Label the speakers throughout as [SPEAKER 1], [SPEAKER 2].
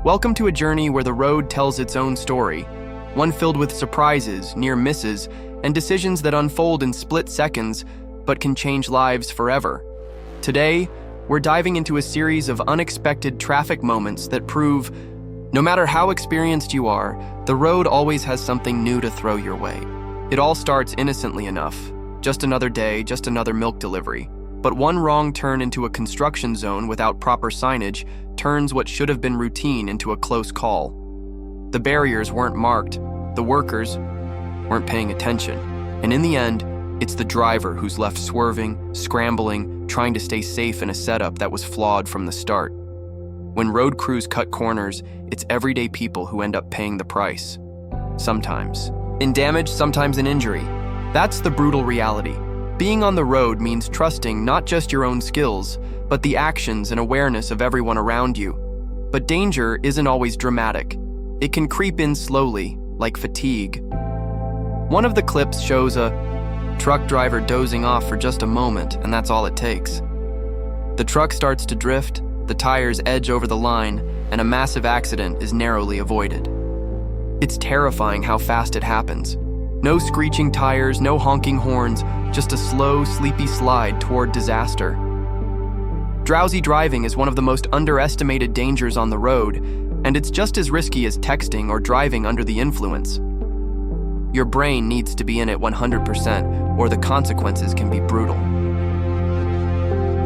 [SPEAKER 1] Welcome to a journey where the road tells its own story, one filled with surprises, near misses, and decisions that unfold in split seconds but can change lives forever. Today, we're diving into a series of unexpected traffic moments that prove, no matter how experienced you are, the road always has something new to throw your way. It all starts innocently enough, just another day, just another milk delivery. But one wrong turn into a construction zone without proper signage turns what should have been routine into a close call. The barriers weren't marked, the workers weren't paying attention, and in the end, it's the driver who's left swerving, scrambling, trying to stay safe in a setup that was flawed from the start. When road crews cut corners, it's everyday people who end up paying the price. Sometimes in damage, sometimes in injury. That's the brutal reality. Being on the road means trusting not just your own skills, but the actions and awareness of everyone around you. But danger isn't always dramatic. It can creep in slowly, like fatigue. One of the clips shows a truck driver dozing off for just a moment, and that's all it takes. The truck starts to drift, the tires edge over the line, and a massive accident is narrowly avoided. It's terrifying how fast it happens. No screeching tires, no honking horns, just a slow, sleepy slide toward disaster. Drowsy driving is one of the most underestimated dangers on the road, and it's just as risky as texting or driving under the influence. Your brain needs to be in it 100%, or the consequences can be brutal.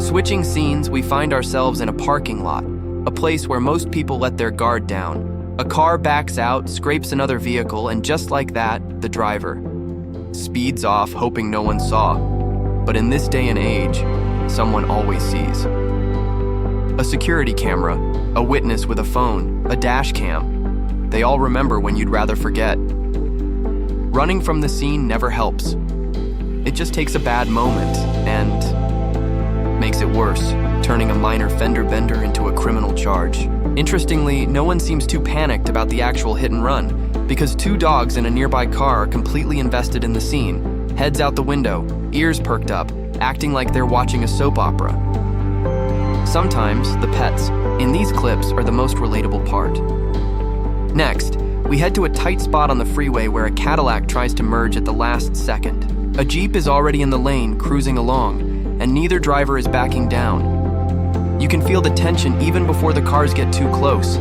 [SPEAKER 1] Switching scenes, we find ourselves in a parking lot, a place where most people let their guard down. A car backs out, scrapes another vehicle, and just like that, the driver speeds off, hoping no one saw. But in this day and age, someone always sees. A security camera, a witness with a phone, a dash cam. They all remember when you'd rather forget. Running from the scene never helps. It just takes a bad moment and makes it worse, turning a minor fender bender into a criminal charge. Interestingly, no one seems too panicked about the actual hit and run, because two dogs in a nearby car are completely invested in the scene, heads out the window, ears perked up, acting like they're watching a soap opera. Sometimes, the pets, in these clips, are the most relatable part. Next, we head to a tight spot on the freeway where a Cadillac tries to merge at the last second. A Jeep is already in the lane, cruising along, and neither driver is backing down. You can feel the tension even before the cars get too close.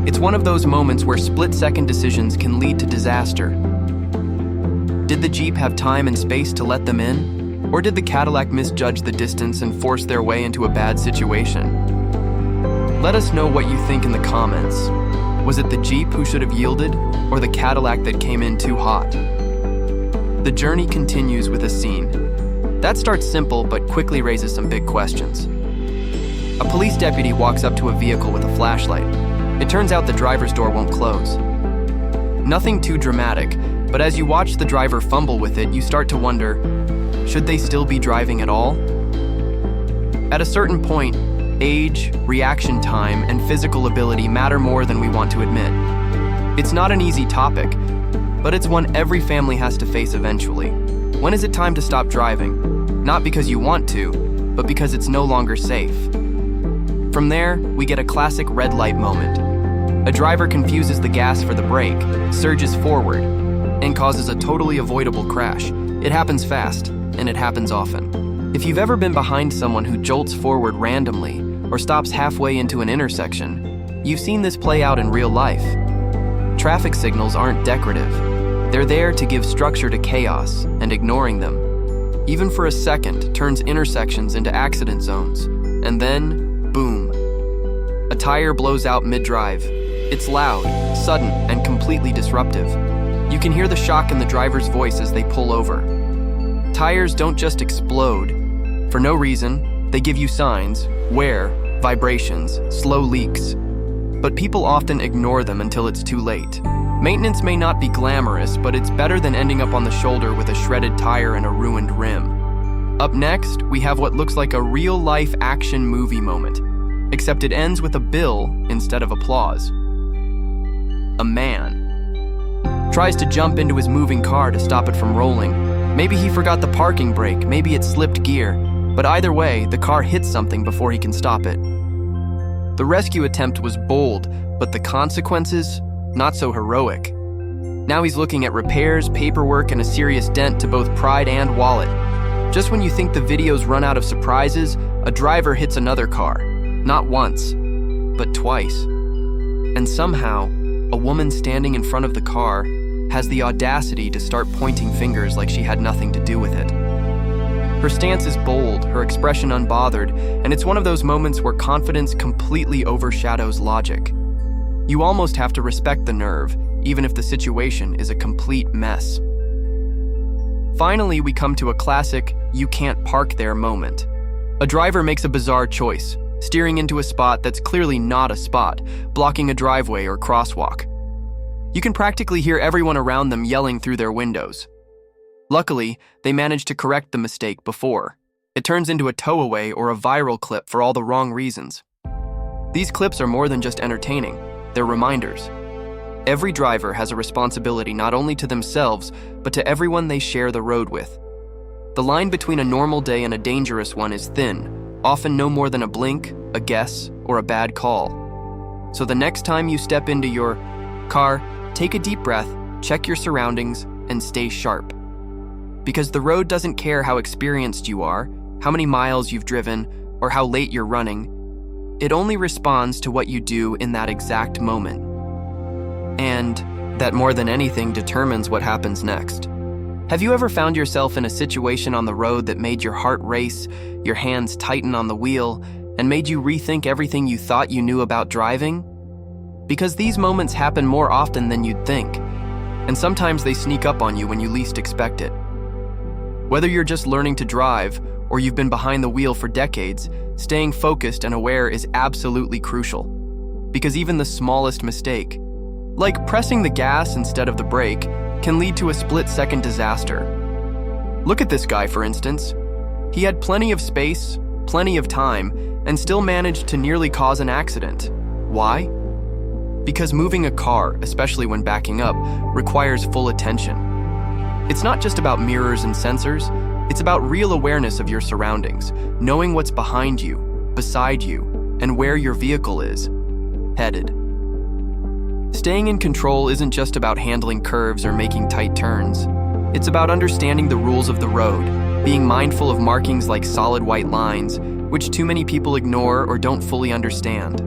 [SPEAKER 1] It's one of those moments where split-second decisions can lead to disaster. Did the Jeep have time and space to let them in? Or did the Cadillac misjudge the distance and force their way into a bad situation? Let us know what you think in the comments. Was it the Jeep who should have yielded, or the Cadillac that came in too hot? The journey continues with a scene. That starts simple but quickly raises some big questions. A police deputy walks up to a vehicle with a flashlight. It turns out the driver's door won't close. Nothing too dramatic, but as you watch the driver fumble with it, you start to wonder, should they still be driving at all? At a certain point, age, reaction time, and physical ability matter more than we want to admit. It's not an easy topic, but it's one every family has to face eventually. When is it time to stop driving? Not because you want to, but because it's no longer safe. From there, we get a classic red light moment. A driver confuses the gas for the brake, surges forward, and causes a totally avoidable crash. It happens fast, and it happens often. If you've ever been behind someone who jolts forward randomly or stops halfway into an intersection, you've seen this play out in real life. Traffic signals aren't decorative. They're there to give structure to chaos, and ignoring them, even for a second, turns intersections into accident zones. And then, boom. A tire blows out mid-drive. It's loud, sudden, and completely disruptive. You can hear the shock in the driver's voice as they pull over. Tires don't just explode. For no reason, they give you signs, wear, vibrations, slow leaks. But people often ignore them until it's too late. Maintenance may not be glamorous, but it's better than ending up on the shoulder with a shredded tire and a ruined rim. Up next, we have what looks like a real-life action movie moment, except it ends with a bill instead of applause. A man tries to jump into his moving car to stop it from rolling. Maybe he forgot the parking brake, maybe it slipped gear, but either way, the car hits something before he can stop it. The rescue attempt was bold, But the consequences? Not so heroic. Now he's looking at repairs, paperwork, and a serious dent to both pride and wallet. Just when you think the video's run out of surprises, a driver hits another car. Not once, but twice. And somehow, a woman standing in front of the car has the audacity to start pointing fingers like she had nothing to do with it. Her stance is bold, her expression unbothered, and it's one of those moments where confidence completely overshadows logic. You almost have to respect the nerve, even if the situation is a complete mess. Finally, we come to a classic "you can't park there" moment. A driver makes a bizarre choice, steering into a spot that's clearly not a spot, blocking a driveway or crosswalk. You can practically hear everyone around them yelling through their windows. Luckily, they managed to correct the mistake before it turns into a towaway or a viral clip for all the wrong reasons. These clips are more than just entertaining, they're reminders. Every driver has a responsibility not only to themselves, but to everyone they share the road with. The line between a normal day and a dangerous one is thin, often no more than a blink, a guess, or a bad call. So the next time you step into your car, take a deep breath, check your surroundings, and stay sharp. Because the road doesn't care how experienced you are, how many miles you've driven, or how late you're running. It only responds to what you do in that exact moment. And that more than anything determines what happens next. Have you ever found yourself in a situation on the road that made your heart race, your hands tighten on the wheel, and made you rethink everything you thought you knew about driving? Because these moments happen more often than you'd think, and sometimes they sneak up on you when you least expect it. Whether you're just learning to drive, or you've been behind the wheel for decades, staying focused and aware is absolutely crucial. Because even the smallest mistake, like pressing the gas instead of the brake, can lead to a split-second disaster. Look at this guy, for instance. He had plenty of space, plenty of time, and still managed to nearly cause an accident. Why? Because moving a car, especially when backing up, requires full attention. It's not just about mirrors and sensors, it's about real awareness of your surroundings, knowing what's behind you, beside you, and where your vehicle is headed. Staying in control isn't just about handling curves or making tight turns. It's about understanding the rules of the road, being mindful of markings like solid white lines, which too many people ignore or don't fully understand.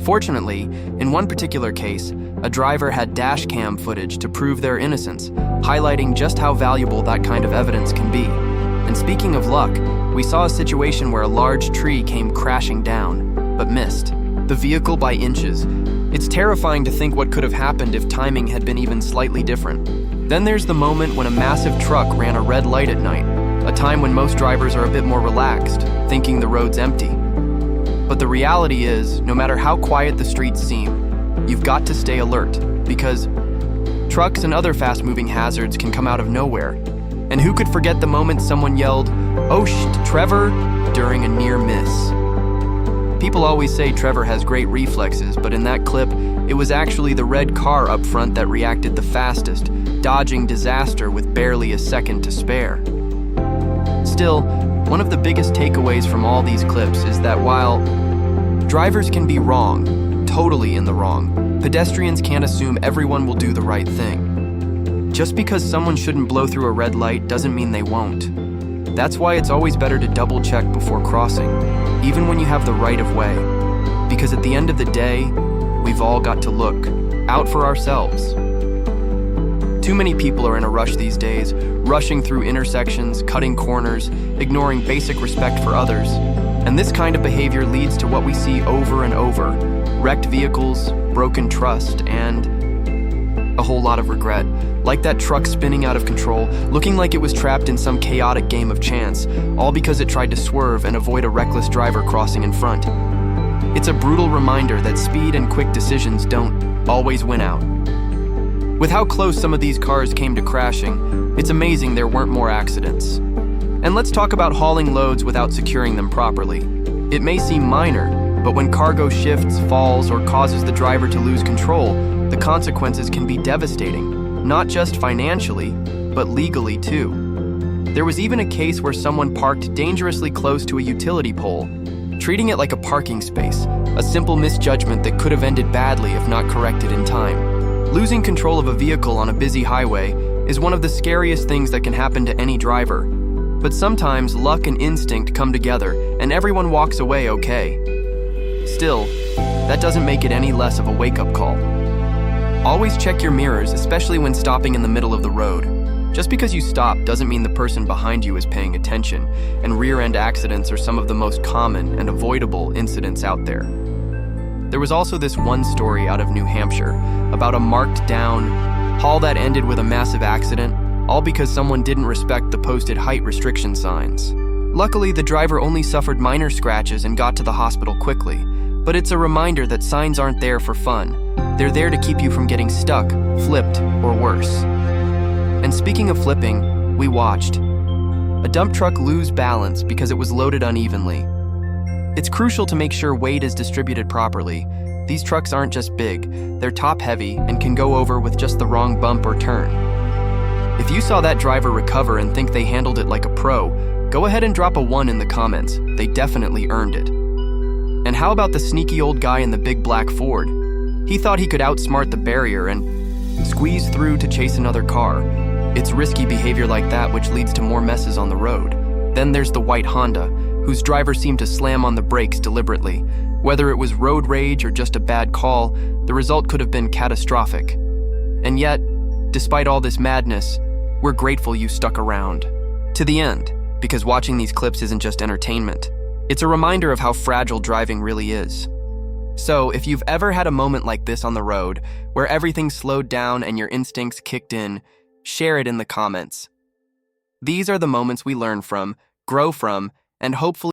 [SPEAKER 1] Fortunately, in one particular case, a driver had dash cam footage to prove their innocence, highlighting just how valuable that kind of evidence can be. And speaking of luck, we saw a situation where a large tree came crashing down, but missed the vehicle by inches. It's terrifying to think what could have happened if timing had been even slightly different. Then there's the moment when a massive truck ran a red light at night, a time when most drivers are a bit more relaxed, thinking the road's empty. But the reality is, no matter how quiet the streets seem, you've got to stay alert, because trucks and other fast-moving hazards can come out of nowhere. And who could forget the moment someone yelled, "Oh shit, Trevor," during a near miss? People always say Trevor has great reflexes, but in that clip, it was actually the red car up front that reacted the fastest, dodging disaster with barely a second to spare. Still, one of the biggest takeaways from all these clips is that while drivers can be wrong, totally in the wrong, pedestrians can't assume everyone will do the right thing. Just because someone shouldn't blow through a red light doesn't mean they won't. That's why it's always better to double-check before crossing, even when you have the right of way. Because at the end of the day, we've all got to look out for ourselves. Too many people are in a rush these days, rushing through intersections, cutting corners, ignoring basic respect for others. And this kind of behavior leads to what we see over and over: wrecked vehicles, broken trust, and a whole lot of regret. Like that truck spinning out of control, looking like it was trapped in some chaotic game of chance, all because it tried to swerve and avoid a reckless driver crossing in front. It's a brutal reminder that speed and quick decisions don't always win out. With how close some of these cars came to crashing, it's amazing there weren't more accidents. And let's talk about hauling loads without securing them properly. It may seem minor, but when cargo shifts, falls, or causes the driver to lose control, the consequences can be devastating. Not just financially, but legally too. There was even a case where someone parked dangerously close to a utility pole, treating it like a parking space, a simple misjudgment that could have ended badly if not corrected in time. Losing control of a vehicle on a busy highway is one of the scariest things that can happen to any driver. But sometimes luck and instinct come together and everyone walks away okay. Still, that doesn't make it any less of a wake-up call. Always check your mirrors, especially when stopping in the middle of the road. Just because you stop doesn't mean the person behind you is paying attention, and rear-end accidents are some of the most common and avoidable incidents out there. There was also this one story out of New Hampshire about a marked-down haul that ended with a massive accident, all because someone didn't respect the posted height restriction signs. Luckily, the driver only suffered minor scratches and got to the hospital quickly, but it's a reminder that signs aren't there for fun. They're there to keep you from getting stuck, flipped, or worse. And speaking of flipping, we watched a dump truck lose balance because it was loaded unevenly. It's crucial to make sure weight is distributed properly. These trucks aren't just big, they're top-heavy and can go over with just the wrong bump or turn. If you saw that driver recover and think they handled it like a pro, go ahead and drop a 1 in the comments. They definitely earned it. And how about the sneaky old guy in the big black Ford? He thought he could outsmart the barrier and squeeze through to chase another car. It's risky behavior like that which leads to more messes on the road. Then there's the white Honda, whose driver seemed to slam on the brakes deliberately. Whether it was road rage or just a bad call, the result could have been catastrophic. And yet, despite all this madness, we're grateful you stuck around to the end, because watching these clips isn't just entertainment. It's a reminder of how fragile driving really is. So, if you've ever had a moment like this on the road, where everything slowed down and your instincts kicked in, share it in the comments. These are the moments we learn from, grow from, and hopefully